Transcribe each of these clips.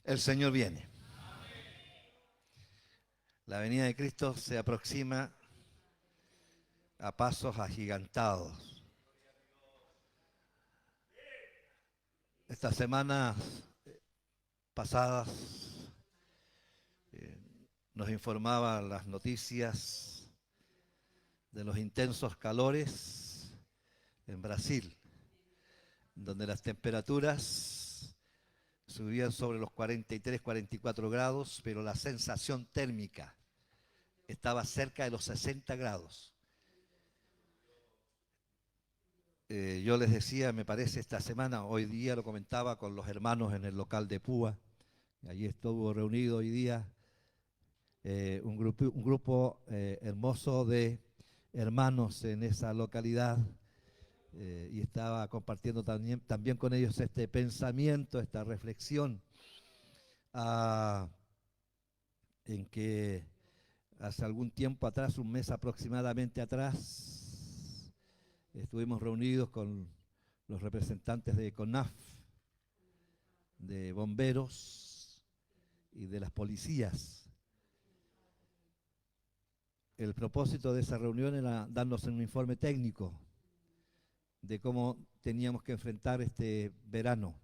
El Señor viene. La venida de Cristo se aproxima a pasos agigantados. Estas semanas pasadas nos informaban las noticias de los intensos calores en Brasil, donde las temperaturas subían sobre los 43, 44 grados, pero la sensación térmica estaba cerca de los 60 grados. Yo les decía, me parece esta semana, hoy día lo comentaba con los hermanos en el local de Púa, allí estuvo reunido hoy día un grupo hermoso de hermanos en esa localidad, y estaba compartiendo también con ellos este pensamiento, esta reflexión, en que hace algún tiempo atrás, un mes aproximadamente atrás, estuvimos reunidos con los representantes de CONAF, de bomberos y de las policías. El propósito de esa reunión era darnos un informe técnico de cómo teníamos que enfrentar este verano,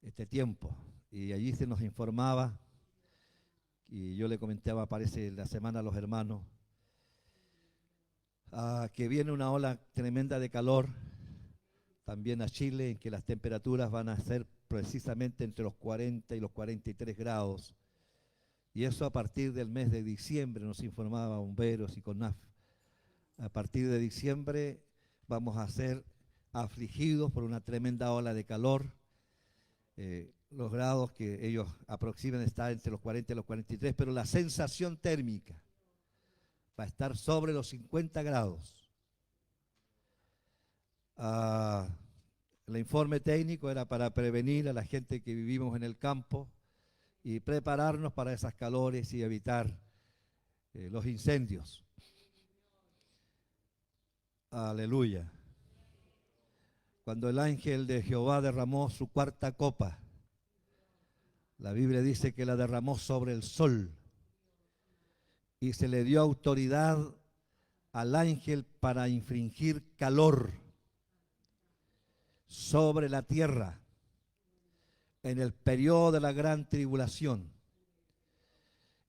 este tiempo. Y allí se nos informaba, y yo le comentaba, parece la semana a los hermanos, que viene una ola tremenda de calor, también a Chile, en que las temperaturas van a ser precisamente entre los 40 y los 43 grados. Y eso a partir del mes de diciembre, nos informaba bomberos y CONAF. A partir de diciembre vamos a ser afligidos por una tremenda ola de calor. Los grados que ellos aproximan están entre los 40 y los 43, pero la sensación térmica va a estar sobre los 50 grados. El informe técnico era para prevenir a la gente que vivimos en el campo y prepararnos para esas calores y evitar los incendios. Aleluya. Cuando el ángel de Jehová derramó su cuarta copa, la Biblia dice que la derramó sobre el sol y se le dio autoridad al ángel para infringir calor sobre la tierra en el periodo de la gran tribulación.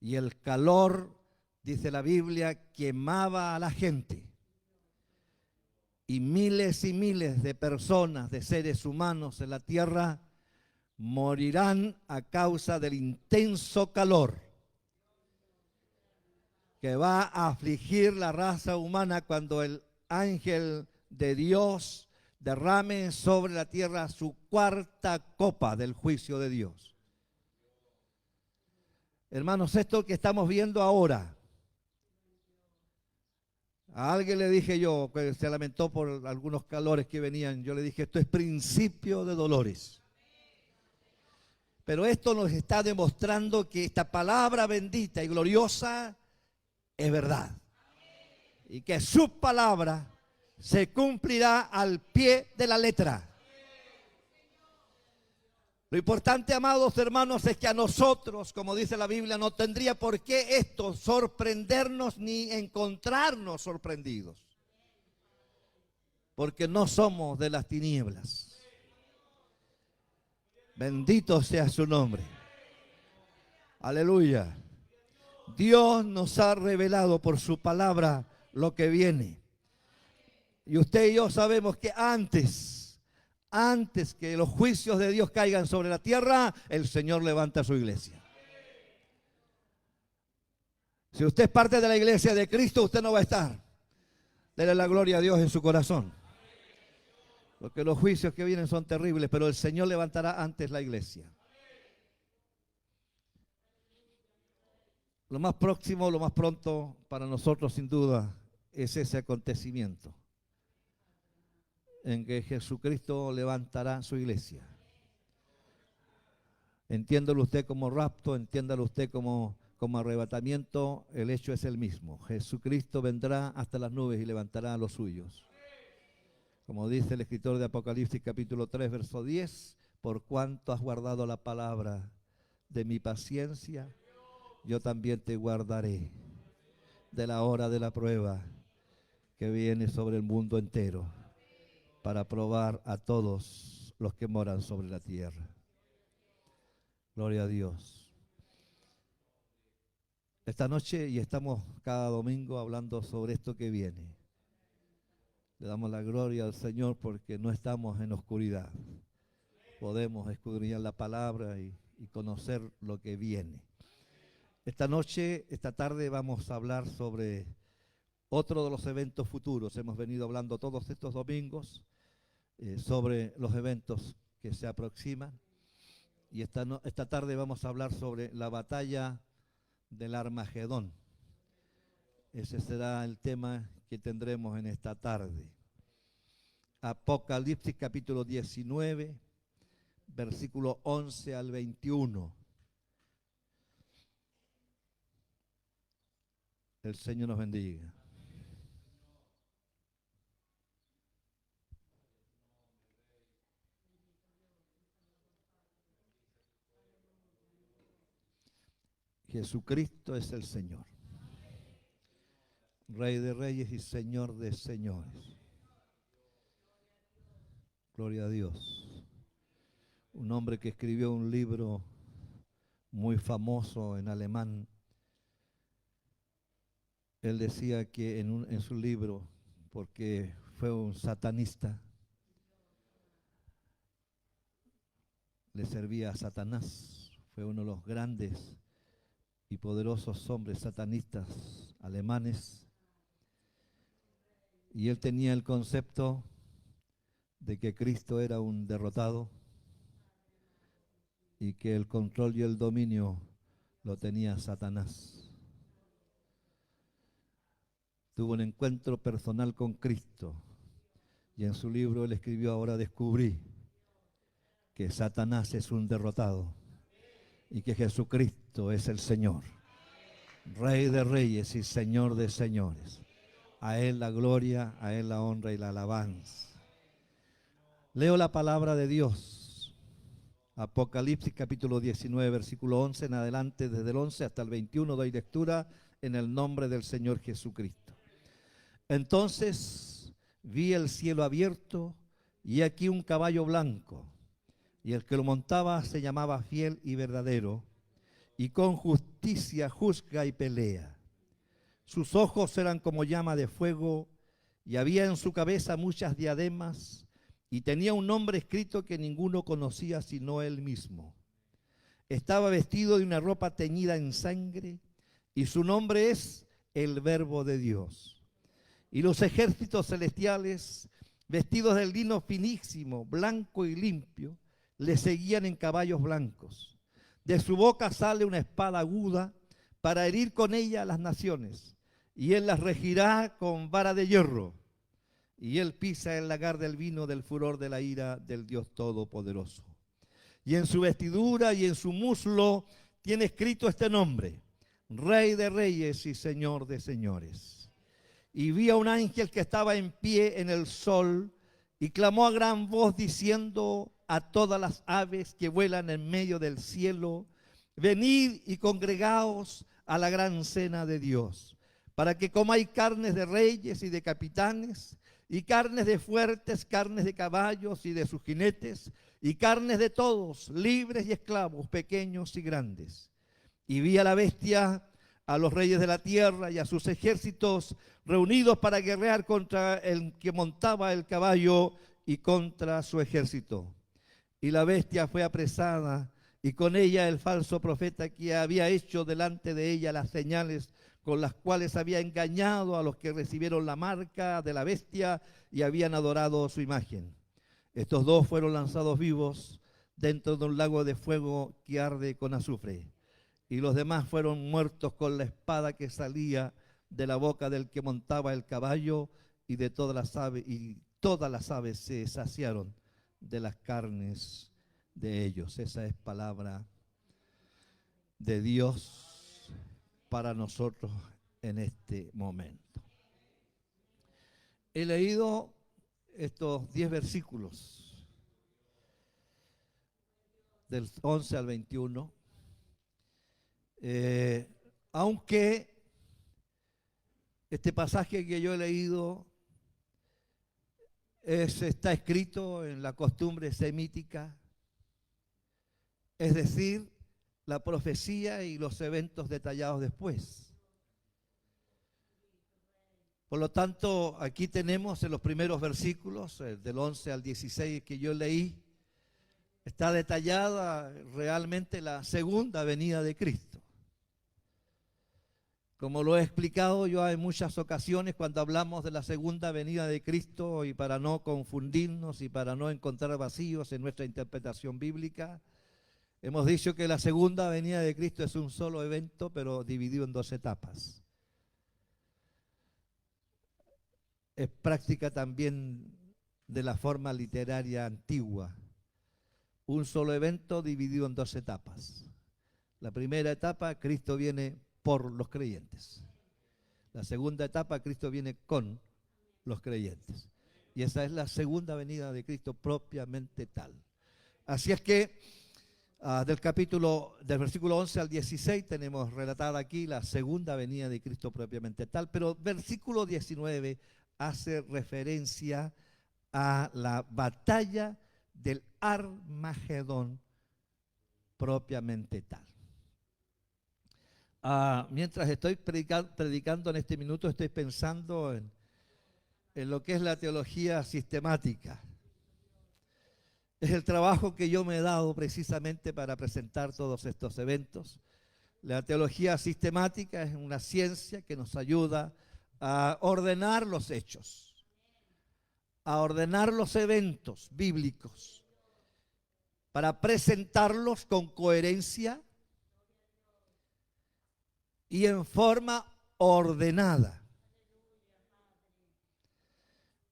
Y el calor, dice la Biblia, quemaba a la gente. Y miles de personas, de seres humanos en la tierra, morirán a causa del intenso calor que va a afligir la raza humana cuando el ángel de Dios derrame sobre la tierra su cuarta copa del juicio de Dios. Hermanos, esto que estamos viendo ahora, a alguien le dije yo, que se lamentó por algunos calores que venían, yo le dije, esto es principio de dolores. Pero esto nos está demostrando que esta palabra bendita y gloriosa es verdad. Y que su palabra se cumplirá al pie de la letra. Lo importante, amados hermanos, es que a nosotros, como dice la Biblia, no tendría por qué esto sorprendernos ni encontrarnos sorprendidos. Porque no somos de las tinieblas. Bendito sea su nombre. Aleluya. Dios nos ha revelado por su palabra lo que viene. Y usted y yo sabemos que antes que los juicios de Dios caigan sobre la tierra, el Señor levanta su iglesia. Si usted es parte de la iglesia de Cristo, usted no va a estar. Dele la gloria a Dios en su corazón. Porque los juicios que vienen son terribles, pero el Señor levantará antes la iglesia. Lo más próximo, lo más pronto para nosotros sin duda es ese acontecimiento en que Jesucristo levantará su iglesia. Entiéndalo usted como rapto, entiéndalo usted como arrebatamiento, el hecho es el mismo. Jesucristo vendrá hasta las nubes y levantará a los suyos. Como dice el escritor de Apocalipsis capítulo 3, verso 10, por cuanto has guardado la palabra de mi paciencia, yo también te guardaré de la hora de la prueba que viene sobre el mundo entero para probar a todos los que moran sobre la tierra. Gloria a Dios. Esta noche, y estamos cada domingo hablando sobre esto que viene. Le damos la gloria al Señor porque no estamos en oscuridad. Podemos escudriñar la palabra y conocer lo que viene. Esta noche, esta tarde vamos a hablar sobre otro de los eventos futuros. Hemos venido hablando todos estos domingos sobre los eventos que se aproximan. Y esta tarde vamos a hablar sobre la batalla del Armagedón. Ese será el tema que tendremos en esta tarde. Apocalipsis capítulo 19, versículo 11 al 21. El Señor nos bendiga. Jesucristo es el Señor, Rey de reyes y Señor de señores. Gloria a Dios. Un hombre que escribió un libro muy famoso en alemán. Él decía que en su libro, porque fue un satanista, le servía a Satanás. Fue uno de los grandes y poderosos hombres satanistas alemanes. Y él tenía el concepto de que Cristo era un derrotado y que el control y el dominio lo tenía Satanás. Tuvo un encuentro personal con Cristo y en su libro él escribió: ahora descubrí que Satanás es un derrotado y que Jesucristo es el Señor, Rey de reyes y Señor de señores. A Él la gloria, a Él la honra y la alabanza. Leo la palabra de Dios. Apocalipsis capítulo 19, versículo 11 en adelante, desde el 11 hasta el 21 doy lectura en el nombre del Señor Jesucristo. Entonces vi el cielo abierto y aquí un caballo blanco, y el que lo montaba se llamaba Fiel y Verdadero, y con justicia juzga y pelea. Sus ojos eran como llama de fuego, y había en su cabeza muchas diademas, y tenía un nombre escrito que ninguno conocía sino él mismo. Estaba vestido de una ropa teñida en sangre, y su nombre es el Verbo de Dios. Y los ejércitos celestiales, vestidos de lino finísimo, blanco y limpio, le seguían en caballos blancos. De su boca sale una espada aguda para herir con ella a las naciones, y él las regirá con vara de hierro, y él pisa el lagar del vino del furor de la ira del Dios Todopoderoso. Y en su vestidura y en su muslo tiene escrito este nombre: Rey de reyes y Señor de señores. Y vi a un ángel que estaba en pie en el sol y clamó a gran voz diciendo a todas las aves que vuelan en medio del cielo: venid y congregaos a la gran cena de Dios, para que comáis carnes de reyes y de capitanes, y carnes de fuertes, carnes de caballos y de sus jinetes, y carnes de todos, libres y esclavos, pequeños y grandes. Y vi a la bestia, a los reyes de la tierra y a sus ejércitos reunidos para guerrear contra el que montaba el caballo y contra su ejército. Y la bestia fue apresada, y con ella el falso profeta que había hecho delante de ella las señales con las cuales había engañado a los que recibieron la marca de la bestia y habían adorado su imagen. Estos dos fueron lanzados vivos dentro de un lago de fuego que arde con azufre, y los demás fueron muertos con la espada que salía de la boca del que montaba el caballo, y de todas las aves se saciaron de las carnes de ellos. Esa es palabra de Dios para nosotros en este momento. He leído estos 10 versículos del 11 al 21 Aunque este pasaje que yo he leído está escrito en la costumbre semítica, es decir, la profecía y los eventos detallados después. Por lo tanto, aquí tenemos en los primeros versículos, del 11 al 16 que yo leí, está detallada realmente la segunda venida de Cristo. Como lo he explicado yo en muchas ocasiones cuando hablamos de la segunda venida de Cristo, y para no confundirnos y para no encontrar vacíos en nuestra interpretación bíblica, hemos dicho que la segunda venida de Cristo es un solo evento, pero dividido en dos etapas. Es práctica también de la forma literaria antigua. Un solo evento dividido en dos etapas. La primera etapa, Cristo viene por los creyentes. La segunda etapa, Cristo viene con los creyentes. Y esa es la segunda venida de Cristo propiamente tal. Así es que del versículo 11 al 16 tenemos relatada aquí la segunda venida de Cristo propiamente tal, pero versículo 19 hace referencia a la batalla del Armagedón propiamente tal. Mientras estoy predicando en este minuto, estoy pensando en lo que es la teología sistemática. Es el trabajo que yo me he dado precisamente para presentar todos estos eventos. La teología sistemática es una ciencia que nos ayuda a ordenar los hechos, a ordenar los eventos bíblicos, para presentarlos con coherencia y en forma ordenada.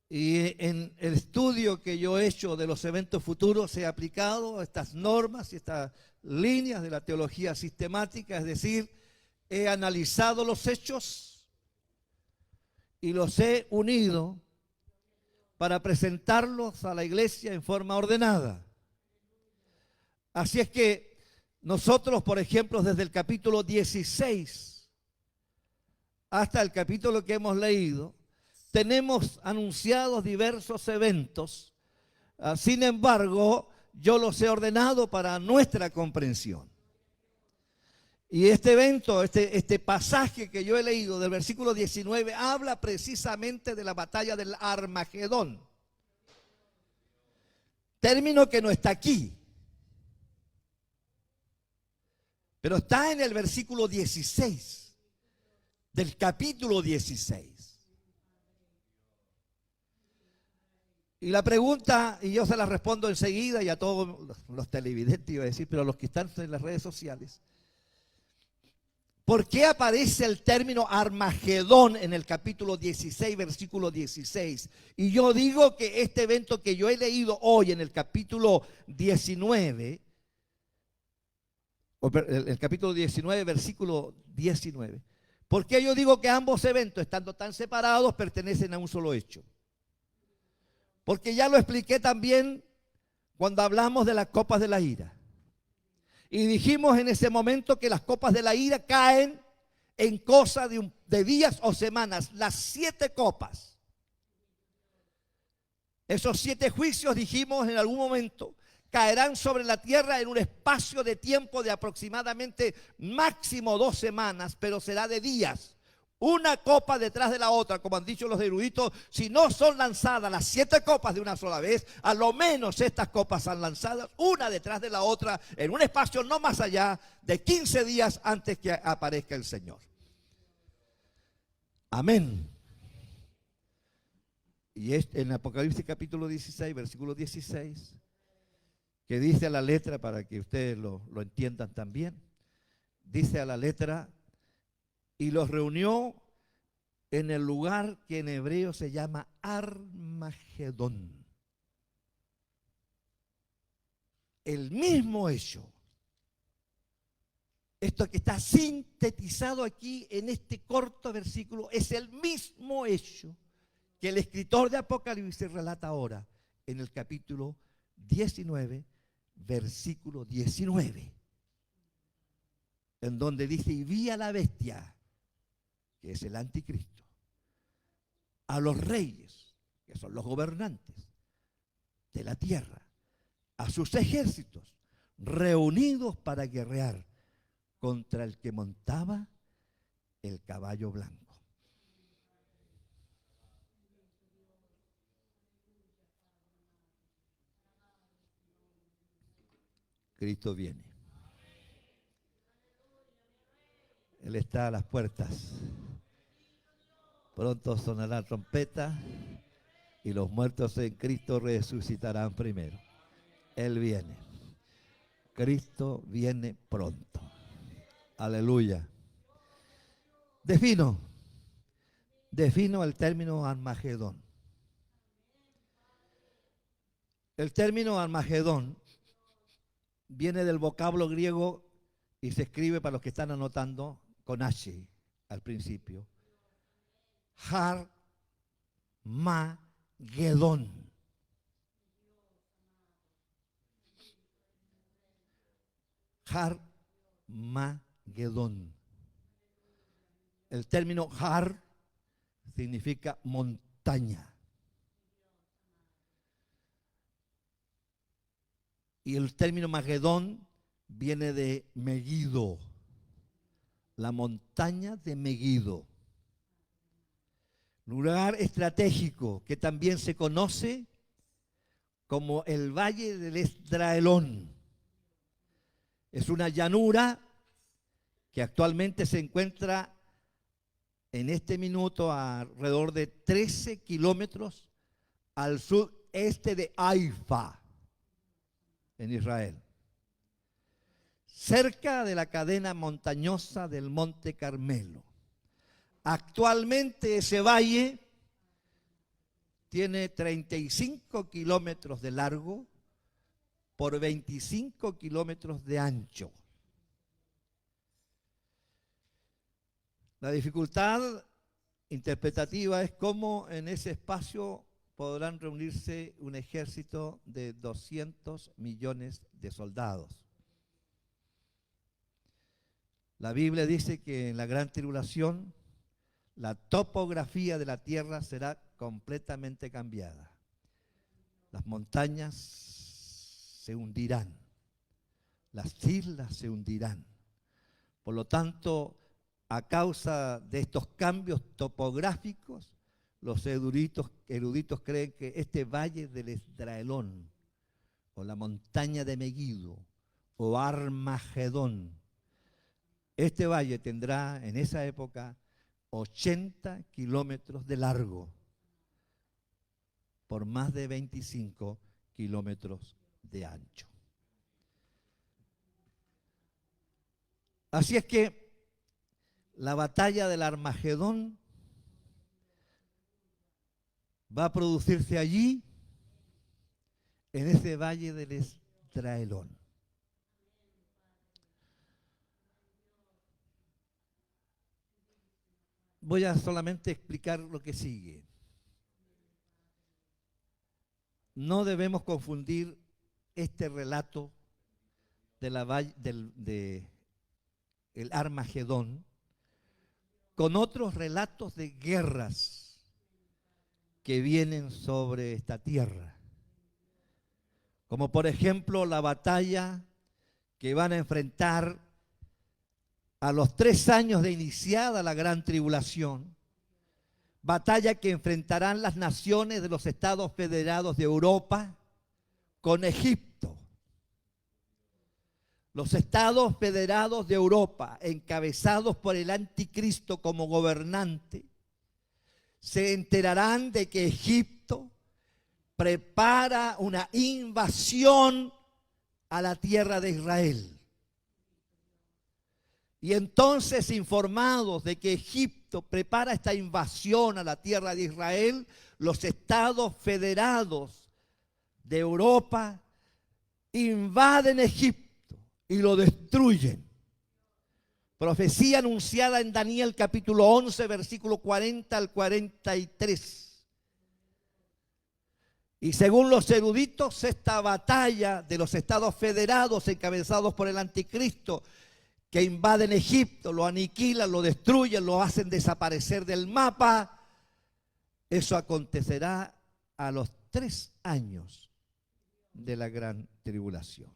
Y en el estudio que yo he hecho de los eventos futuros he aplicado estas normas y estas líneas de la teología sistemática, es decir, he analizado los hechos y los he unido para presentarlos a la iglesia en forma ordenada. Así es que nosotros, por ejemplo, desde el capítulo 16 hasta el capítulo que hemos leído, tenemos anunciados diversos eventos. Sin embargo, yo los he ordenado para nuestra comprensión. Y este evento, este pasaje que yo he leído del versículo 19, habla precisamente de la batalla del Armagedón. Término que no está aquí, pero está en el versículo 16 del capítulo 16. Y la pregunta, y yo se la respondo enseguida, y a todos los televidentes iba a decir, pero a los que están en las redes sociales, ¿por qué aparece el término Armagedón en el capítulo 16, versículo 16? Y yo digo que este evento que yo he leído hoy en el capítulo 19, el capítulo 19, versículo 19, ¿por qué yo digo que ambos eventos, estando tan separados, pertenecen a un solo hecho? Porque ya lo expliqué también cuando hablamos de las copas de la ira. Y dijimos en ese momento que las copas de la ira caen en cosa de días o semanas. Las 7 copas. Esos 7 juicios, dijimos en algún momento, caerán sobre la tierra en un espacio de tiempo de aproximadamente máximo 2 semanas, pero será de días. Una copa detrás de la otra, como han dicho los eruditos. Si no son lanzadas las 7 copas de una sola vez, a lo menos estas copas son lanzadas una detrás de la otra en un espacio no más allá de 15 días antes que aparezca el Señor. Amén. Y es en Apocalipsis capítulo 16, versículo 16, que dice a la letra, para que ustedes lo entiendan también, dice a la letra: y los reunió en el lugar que en hebreo se llama Armagedón. El mismo hecho. Esto que está sintetizado aquí en este corto versículo es el mismo hecho que el escritor de Apocalipsis relata ahora en el capítulo 19, versículo 19. en donde dice, y vi a la bestia, que es el anticristo, a los reyes, que son los gobernantes de la tierra, a sus ejércitos, reunidos para guerrear contra el que montaba el caballo blanco. Cristo viene. Él está a las puertas. Pronto sonará trompeta y los muertos en Cristo resucitarán primero. Él viene. Cristo viene pronto. Aleluya. Defino el término Armagedón. El término Armagedón viene del vocablo griego y se escribe, para los que están anotando, con H al principio. Har-ma-gedón. Har-ma-gedón. El término Har significa montaña. Y el término Magedón viene de Megido, la montaña de Megido. Lugar estratégico que también se conoce como el Valle del Esdraelón. Es una llanura que actualmente se encuentra en este minuto a alrededor de 13 kilómetros al sudeste de Haifa, en Israel, cerca de la cadena montañosa del Monte Carmelo. Actualmente ese valle tiene 35 kilómetros de largo por 25 kilómetros de ancho. La dificultad interpretativa es cómo en ese espacio podrán reunirse un ejército de 200 millones de soldados. La Biblia dice que en la gran tribulación la topografía de la tierra será completamente cambiada. Las montañas se hundirán, las islas se hundirán. Por lo tanto, a causa de estos cambios topográficos, los eruditos creen que este valle del Esdraelón, o la montaña de Megido, o Armagedón, este valle tendrá en esa época 80 kilómetros de largo por más de 25 kilómetros de ancho. Así es que la batalla del Armagedón va a producirse allí, en ese valle del Esdraelón. Voy a solamente explicar lo que sigue. No debemos confundir este relato de el Armagedón con otros relatos de guerras que vienen sobre esta tierra, como por ejemplo la batalla que van a enfrentar a los 3 años de iniciada la gran tribulación, batalla que enfrentarán las naciones de los Estados Federados de Europa con Egipto. Los Estados Federados de Europa, encabezados por el anticristo como gobernante, se enterarán de que Egipto prepara una invasión a la tierra de Israel. Y entonces, informados de que Egipto prepara esta invasión a la tierra de Israel, los Estados Federados de Europa invaden Egipto y lo destruyen. Profecía anunciada en Daniel capítulo 11, versículo 40 al 43. Y según los eruditos, esta batalla de los Estados Federados encabezados por el anticristo que invaden Egipto, lo aniquilan, lo destruyen, lo hacen desaparecer del mapa. Eso acontecerá a los 3 años de la gran tribulación.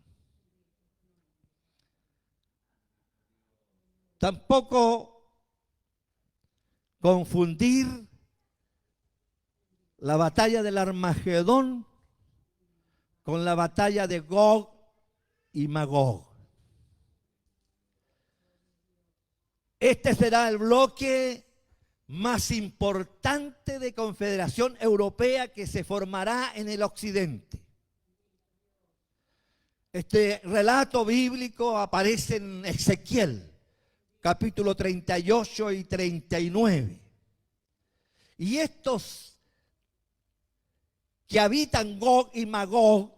Tampoco confundir la batalla del Armagedón con la batalla de Gog y Magog. Este será el bloque más importante de confederación europea que se formará en el occidente. Este relato bíblico aparece en Ezequiel, capítulo 38 y 39. Y estos que habitan Gog y Magog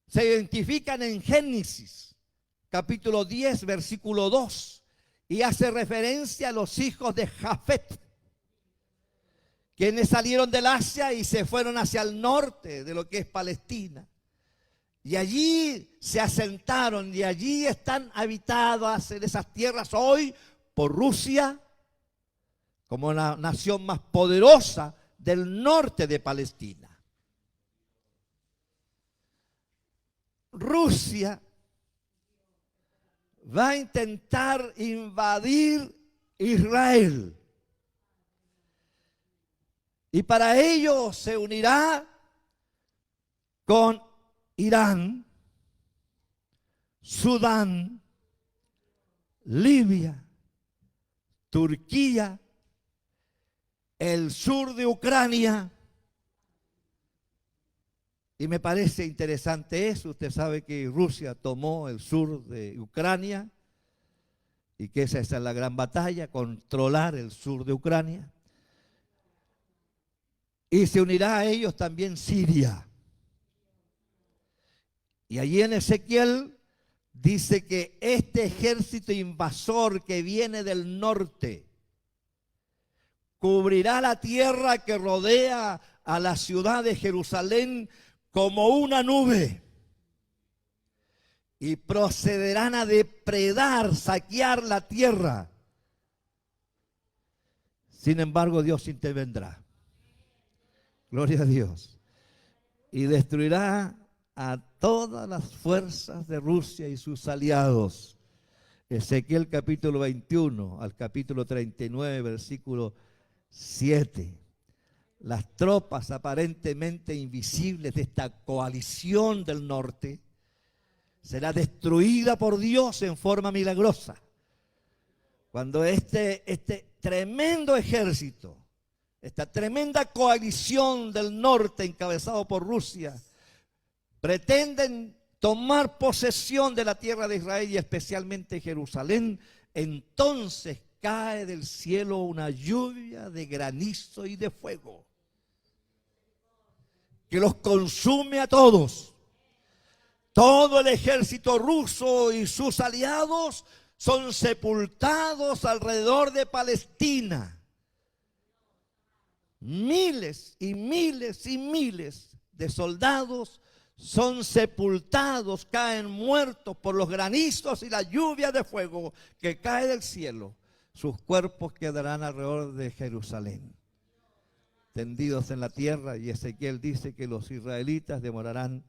se identifican en Génesis, capítulo 10, versículo 2. Y hace referencia a los hijos de Jafet, quienes salieron del Asia y se fueron hacia el norte de lo que es Palestina. Y allí se asentaron y allí están habitadas en esas tierras hoy por Rusia, como la nación más poderosa del norte de Palestina. Rusia va a intentar invadir Israel. Y para ello se unirá con Irán, Sudán, Libia, Turquía, el sur de Ucrania. Y me parece interesante eso. Usted sabe que Rusia tomó el sur de Ucrania y que esa es la gran batalla, controlar el sur de Ucrania. Y se unirá a ellos también Siria. Y allí en Ezequiel dice que este ejército invasor que viene del norte cubrirá la tierra que rodea a la ciudad de Jerusalén como una nube, y procederán a depredar, saquear la tierra. Sin embargo, Dios intervendrá. Gloria a Dios. Y destruirá a todas las fuerzas de Rusia y sus aliados. Ezequiel capítulo 21 al capítulo 39, versículo 7. Las tropas aparentemente invisibles de esta coalición del norte será destruida por Dios en forma milagrosa. Cuando este tremendo ejército, esta tremenda coalición del norte encabezado por Rusia, pretenden tomar posesión de la tierra de Israel y especialmente Jerusalén, entonces cae del cielo una lluvia de granizo y de fuego que los consume a todos. Todo el ejército ruso y sus aliados son sepultados alrededor de Palestina. Miles y miles y miles de soldados son sepultados, caen muertos por los granizos y la lluvia de fuego que cae del cielo. Sus cuerpos quedarán alrededor de Jerusalén, tendidos en la tierra, y Ezequiel dice que los israelitas demorarán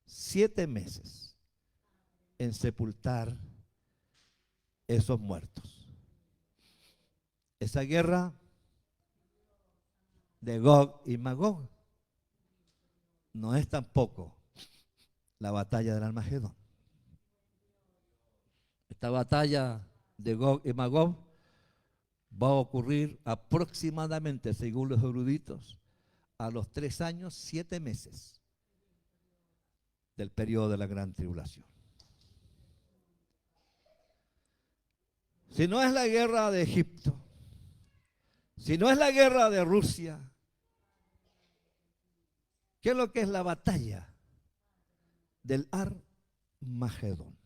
7 meses en sepultar esos muertos. Esa guerra de Gog y Magog no es tampoco la batalla del Armagedón. Esta batalla de Gog y Magog va a ocurrir aproximadamente, según los eruditos, a los 3 años, 7 meses del periodo de la gran tribulación. Si no es la guerra de Egipto, si no es la guerra de Rusia, ¿qué es lo que es la batalla del Armagedón?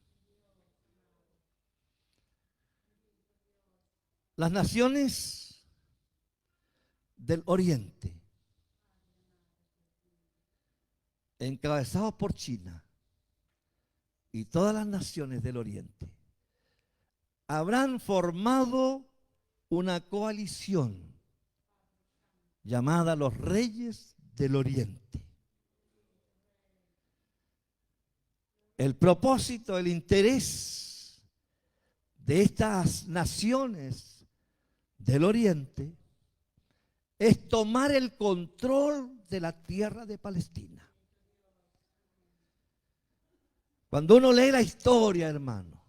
Las naciones del Oriente, encabezados por China y todas las naciones del Oriente, habrán formado una coalición llamada los Reyes del Oriente. El propósito, el interés de estas naciones del Oriente es tomar el control de la tierra de Palestina. Cuando uno lee la historia, hermano,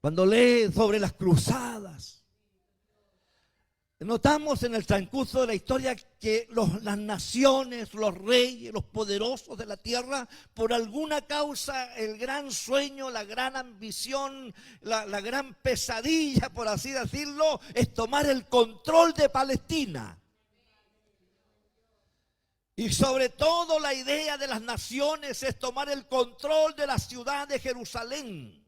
cuando lee sobre las cruzadas, notamos en el transcurso de la historia que las naciones, los reyes, los poderosos de la tierra, por alguna causa, el gran sueño, la gran ambición, la gran pesadilla, por así decirlo, es tomar el control de Palestina. Y sobre todo la idea de las naciones es tomar el control de la ciudad de Jerusalén.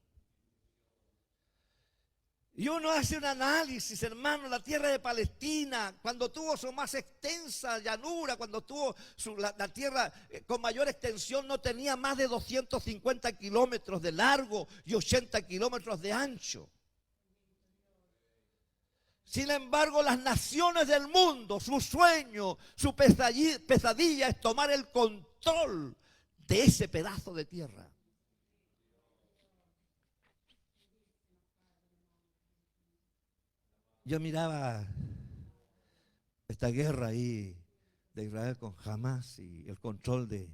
Y uno hace un análisis, hermano, la tierra de Palestina, cuando tuvo su más extensa llanura, cuando tuvo la tierra con mayor extensión, no tenía más de 250 kilómetros de largo y 80 kilómetros de ancho. Sin embargo, las naciones del mundo, su sueño, su pesadilla es tomar el control de ese pedazo de tierra. Yo miraba esta guerra ahí de Israel con Hamás y el control de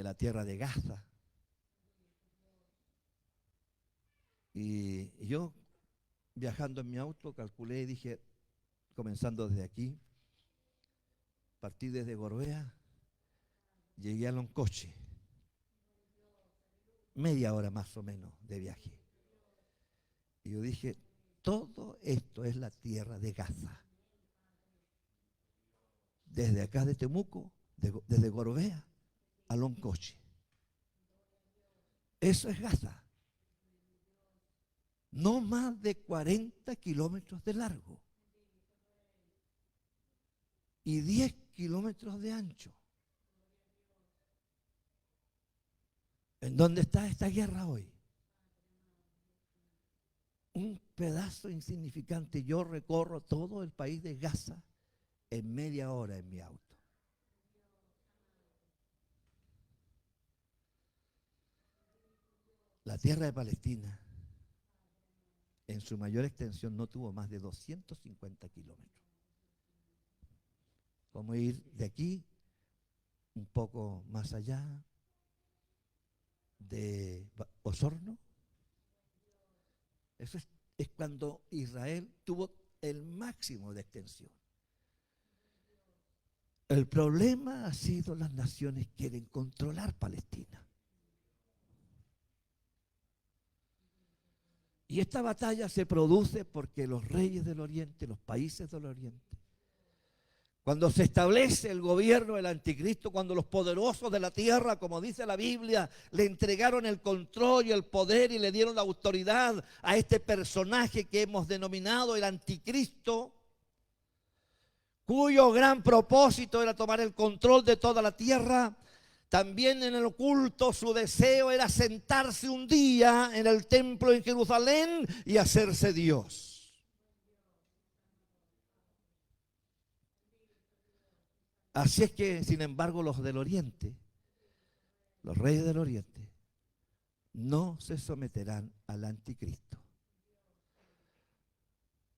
la tierra de Gaza. Y yo, viajando en mi auto, calculé y dije, comenzando desde aquí, partí desde Gorbea, llegué a Loncoche, media hora más o menos de viaje. Y yo dije, todo esto es la tierra de Gaza. Desde acá de Temuco, desde Gorbea a Loncoche. Eso es Gaza. No más de 40 kilómetros de largo y 10 kilómetros de ancho. ¿En dónde está esta guerra hoy? Un pedazo insignificante. Yo recorro todo el país de Gaza en media hora en mi auto. La tierra de Palestina, en su mayor extensión, no tuvo más de 250 kilómetros. Como ir de aquí un poco más allá de Osorno. Eso es cuando Israel tuvo el máximo de extensión. El problema ha sido las naciones que quieren controlar Palestina. Y esta batalla se produce porque los reyes del Oriente, los países del Oriente, cuando se establece el gobierno del anticristo, cuando los poderosos de la tierra, como dice la Biblia, le entregaron el control y el poder y le dieron la autoridad a este personaje que hemos denominado el anticristo, cuyo gran propósito era tomar el control de toda la tierra. También en el oculto su deseo era sentarse un día en el templo en Jerusalén y hacerse Dios. Así es que, sin embargo, los del Oriente, los reyes del Oriente, no se someterán al anticristo.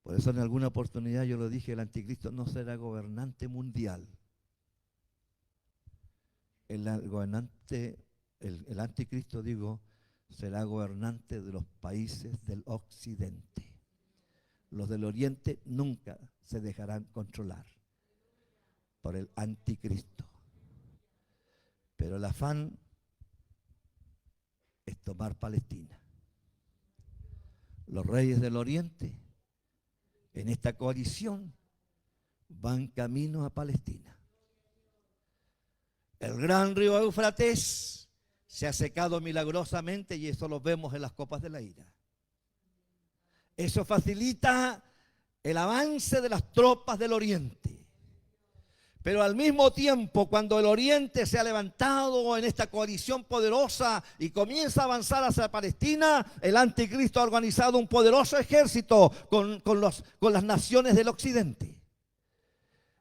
Por eso en alguna oportunidad yo lo dije, el anticristo no será gobernante mundial. El anticristo, digo, será gobernante de los países del occidente. Los del Oriente nunca se dejarán controlar por el anticristo. Pero el afán es tomar Palestina. Los reyes del Oriente, en esta coalición, van camino a Palestina. El gran río Éufrates se ha secado milagrosamente y eso lo vemos en las copas de la ira. Eso facilita el avance de las tropas del Oriente. Pero al mismo tiempo, cuando el Oriente se ha levantado en esta coalición poderosa y comienza a avanzar hacia Palestina, el anticristo ha organizado un poderoso ejército con las naciones del Occidente.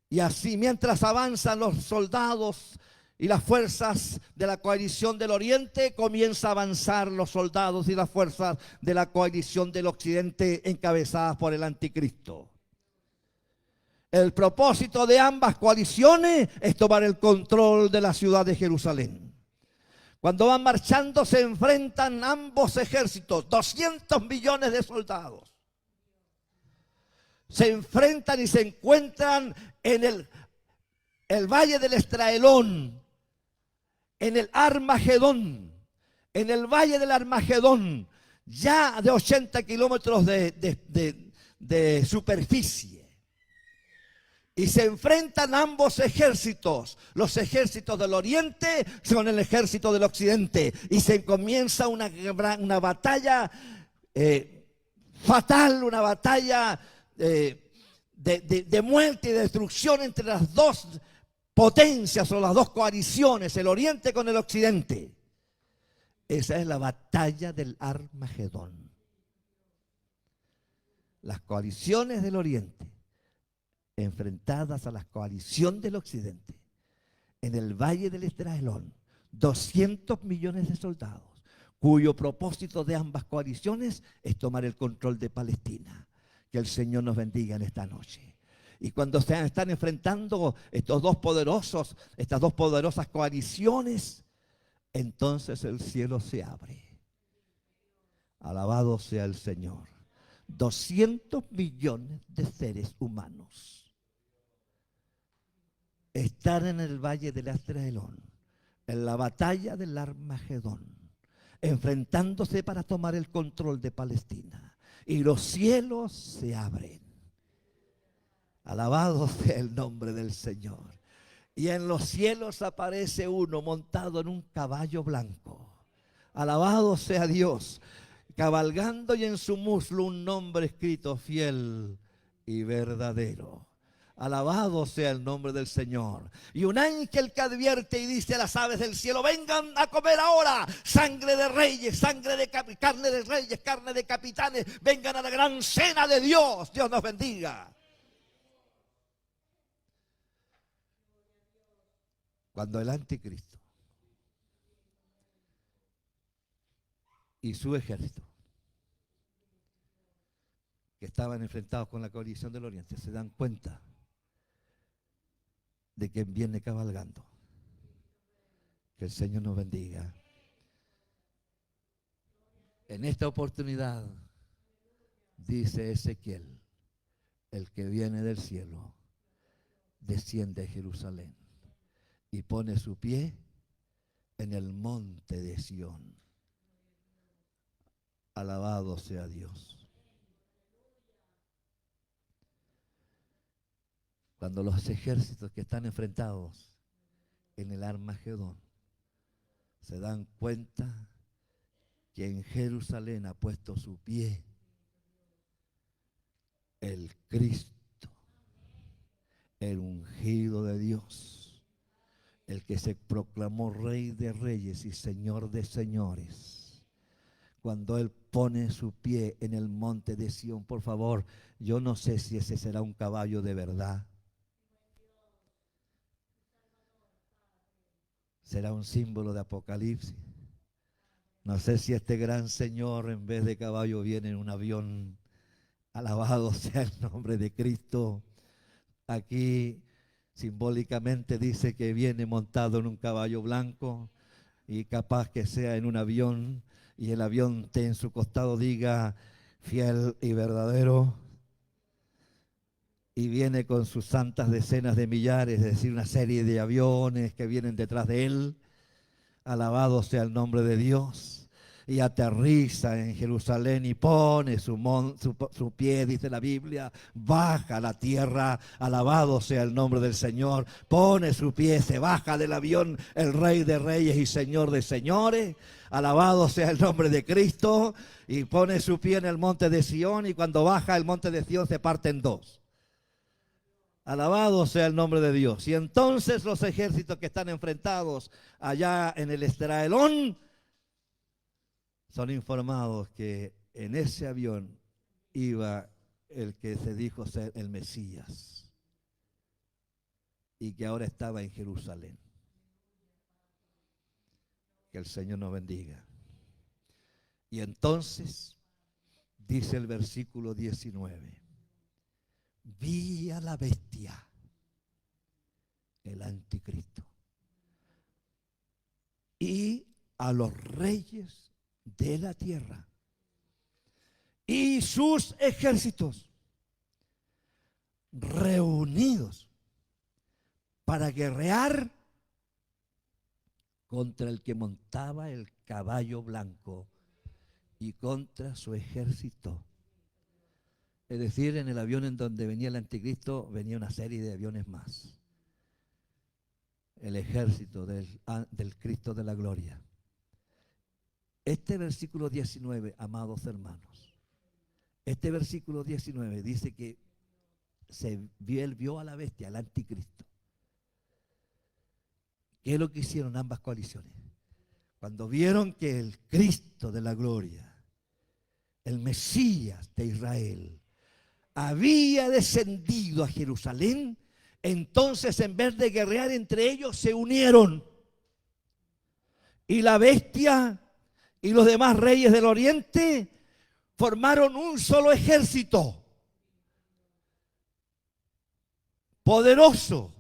Y así, mientras avanzan los soldados y las fuerzas de la coalición del Oriente, comienza a avanzar los soldados y las fuerzas de la coalición del Occidente encabezadas por el anticristo. El propósito de ambas coaliciones es tomar el control de la ciudad de Jerusalén. Cuando van marchando se enfrentan ambos ejércitos, 200 millones de soldados. Se enfrentan y se encuentran en el valle del Esdraelón, en el Armagedón, en el valle del Armagedón, ya de 80 kilómetros de superficie. Y se enfrentan ambos ejércitos, los ejércitos del Oriente con el ejército del Occidente. Y se comienza una batalla fatal, una batalla de muerte y de destrucción entre las dos potencias o las dos coaliciones, el Oriente con el Occidente. Esa es la batalla del Armagedón. Las coaliciones del Oriente enfrentadas a la coalición del Occidente en el valle del Esdraelón, 200 millones de soldados, cuyo propósito de ambas coaliciones es tomar el control de Palestina. Que el Señor nos bendiga en esta noche. Y cuando se están enfrentando estas dos poderosas coaliciones, entonces el cielo se abre. Alabado sea el Señor. 200 millones de seres humanos están en el valle del Esdraelón, en la batalla del Armagedón, enfrentándose para tomar el control de Palestina. Y los cielos se abren. Alabado sea el nombre del Señor. Y en los cielos aparece uno montado en un caballo blanco. Alabado sea Dios. Cabalgando y en su muslo un nombre escrito: fiel y verdadero. Alabado sea el nombre del Señor. Y un ángel que advierte y dice a las aves del cielo: vengan a comer ahora sangre de reyes, carne de reyes, carne de capitanes. Vengan a la gran cena de Dios. Dios nos bendiga. Cuando el anticristo y su ejército, que estaban enfrentados con la coalición del Oriente, se dan cuenta de quien viene cabalgando, que el Señor nos bendiga. En esta oportunidad, dice Ezequiel, el que viene del cielo desciende a Jerusalén y pone su pie en el monte de Sión. Alabado sea Dios. Cuando los ejércitos que están enfrentados en el Armagedón se dan cuenta que en Jerusalén ha puesto su pie el Cristo, el ungido de Dios, el que se proclamó Rey de Reyes y Señor de Señores. Cuando Él pone su pie en el monte de Sión, por favor, yo no sé si ese será un caballo de verdad. Será un símbolo de Apocalipsis. No sé si este gran Señor en vez de caballo viene en un avión. Alabado sea el nombre de Cristo. Aquí simbólicamente dice que viene montado en un caballo blanco y capaz que sea en un avión y el avión en su costado diga fiel y verdadero. Y viene con sus santas decenas de millares, es decir, una serie de aviones que vienen detrás de él. Alabado sea el nombre de Dios. Y aterriza en Jerusalén y pone su pie, dice la Biblia, baja a la tierra. Alabado sea el nombre del Señor. Pone su pie, se baja del avión el Rey de Reyes y Señor de Señores. Alabado sea el nombre de Cristo. Y pone su pie en el monte de Sión, y cuando baja el monte de Sión se parte en dos. Alabado sea el nombre de Dios. Y entonces los ejércitos que están enfrentados allá en el Esdraelón son informados que en ese avión iba el que se dijo ser el Mesías y que ahora estaba en Jerusalén. Que el Señor nos bendiga. Y entonces dice el versículo 19: vi a la bestia, el anticristo, y a los reyes de la tierra y sus ejércitos reunidos para guerrear contra el que montaba el caballo blanco y contra su ejército. Es decir, en el avión en donde venía el anticristo venía una serie de aviones más. El ejército del Cristo de la gloria. Este versículo 19, amados hermanos, este versículo 19 dice que él vio a la bestia, al anticristo. ¿Qué es lo que hicieron ambas coaliciones? Cuando vieron que el Cristo de la gloria, el Mesías de Israel, había descendido a Jerusalén, entonces en vez de guerrear entre ellos, se unieron. Y la bestia y los demás reyes del oriente formaron un solo ejército poderoso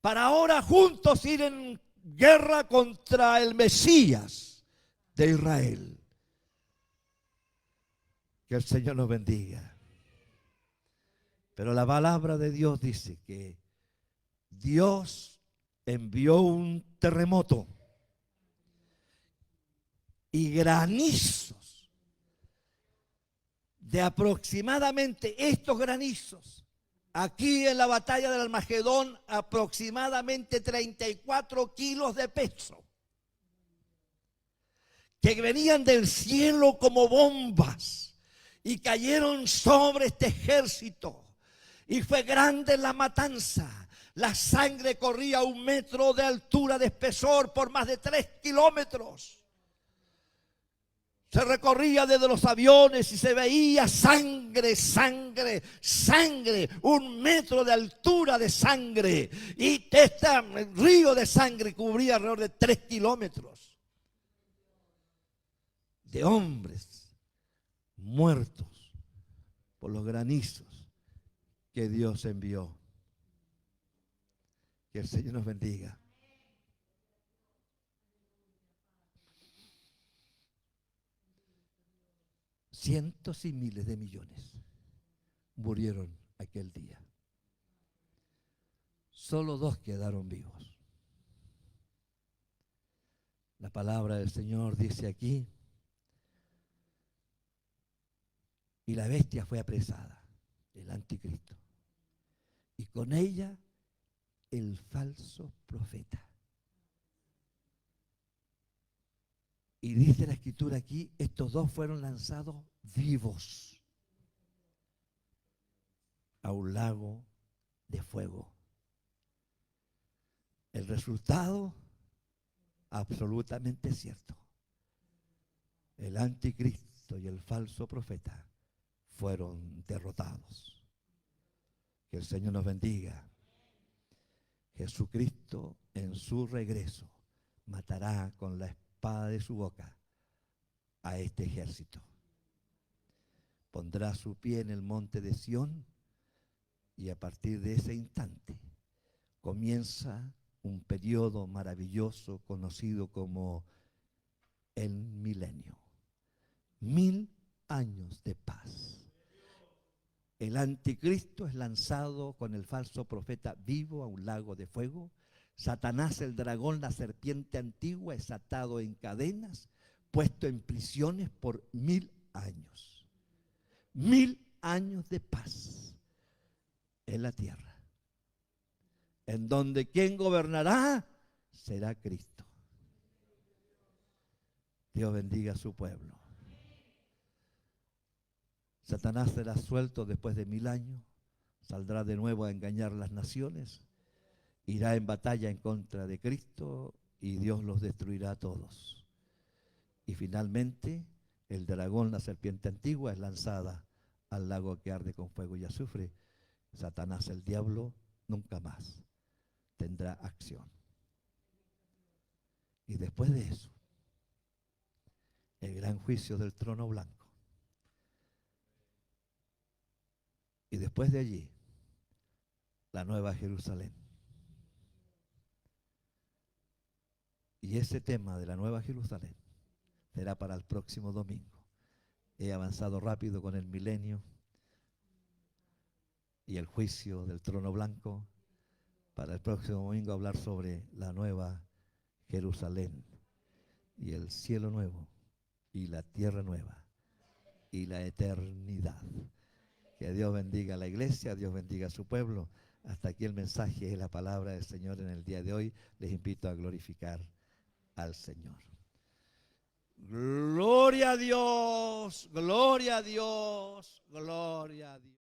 para ahora juntos ir en guerra contra el Mesías de Israel. Que el Señor nos bendiga. Pero la palabra de Dios dice que Dios envió un terremoto y granizos de aproximadamente estos granizos. Aquí en la batalla del Armagedón, aproximadamente 34 kilos de peso, que venían del cielo como bombas y cayeron sobre este ejército. Y fue grande la matanza. La sangre corría a 1 metro de altura de espesor por más de 3 kilómetros. Se recorría desde los aviones y se veía sangre, sangre, sangre, 1 metro de altura de sangre. Y este río de sangre cubría alrededor de 3 kilómetros de hombres muertos por los granizos que Dios envió. Que el Señor nos bendiga. Cientos y miles de millones murieron aquel día. Solo 2 quedaron vivos. La palabra del Señor dice aquí: y la bestia fue apresada, el anticristo, y con ella el falso profeta. Y dice la escritura aquí, estos 2 fueron lanzados vivos a un lago de fuego. El resultado absolutamente cierto. El anticristo y el falso profeta fueron derrotados. Que el Señor nos bendiga. Jesucristo en su regreso matará con la espada de su boca a este ejército. Pondrá su pie en el monte de Sión y a partir de ese instante comienza un periodo maravilloso conocido como el milenio. 1000 años de paz. El anticristo es lanzado con el falso profeta vivo a un lago de fuego. Satanás, el dragón, la serpiente antigua, es atado en cadenas, puesto en prisiones por 1000 años. 1000 años de paz en la tierra, en donde quien gobernará será Cristo. Dios bendiga a su pueblo. Satanás será suelto después de 1000 años. saldrá de nuevo a engañar las naciones, irá en batalla en contra de Cristo y Dios los destruirá a todos. Y finalmente, el dragón, la serpiente antigua, es lanzada al lago que arde con fuego y azufre. Satanás, el diablo, nunca más tendrá acción. Y después de eso, el gran juicio del trono blanco. Y después de allí, la nueva Jerusalén. Y ese tema de la nueva Jerusalén será para el próximo domingo. He avanzado rápido con el milenio y el juicio del trono blanco. Para el próximo domingo hablar sobre la nueva Jerusalén y el cielo nuevo y la tierra nueva y la eternidad. Que Dios bendiga a la iglesia, Dios bendiga a su pueblo. Hasta aquí el mensaje de la palabra del Señor en el día de hoy. Les invito a glorificar al Señor. Gloria a Dios, gloria a Dios, gloria a Dios.